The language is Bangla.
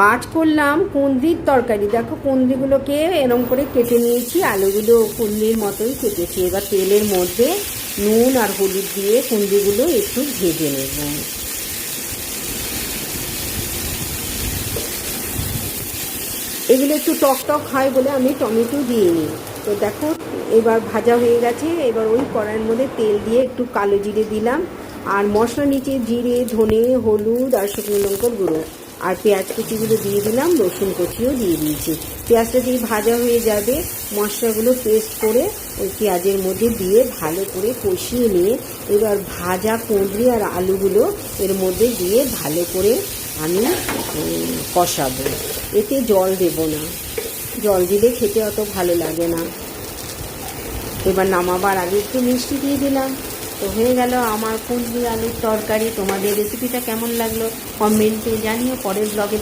আজ করলাম কুঁদরির তরকারি। দেখো কুঁদরিগুলোকে এরম করে কেটে নিয়েছি, আলুগুলো কুঁদরির মতোই কেটেছি। এবার তেলের মধ্যে নুন আর হলুদ দিয়ে কুঁদরিগুলো একটু ভেজে নেব। এগুলো একটু টক টক হয় বলে আমি টমেটো দিয়ে নিই। তো দেখো এবার ভাজা হয়ে গেছে। এবার ওই কড়াইয়ের মধ্যে তেল দিয়ে একটু কালো জিরে দিলাম, আর মশলা নিচে জিরে, ধনে, হলুদ আর শুকনো লঙ্কার গুঁড়ো আর পেঁয়াজ কুচিগুলো দিয়ে দিলাম, রসুন কুচিও দিয়ে দিয়েছি। পেঁয়াজটা দিয়ে ভাজা হয়ে যাবে, মশলাগুলো পেস্ট করে ওই পেঁয়াজের মধ্যে দিয়ে ভালো করে কষিয়ে নিয়ে এবার ভাজা কুঁদরি আর আলুগুলো এর মধ্যে দিয়ে ভালো করে আমি কষাবো। এতে জল দেব না, জল দিলে খেতে অত ভালো লাগে না। এবার নামাবার আগে একটু মিষ্টি দিয়ে দিলাম। তো হয়ে গেল আমার কুঁদরি আলুর তরকারি। তোমাদের রেসিপিটা কেমন লাগলো কমেন্টে জানিও। পরের ব্লগে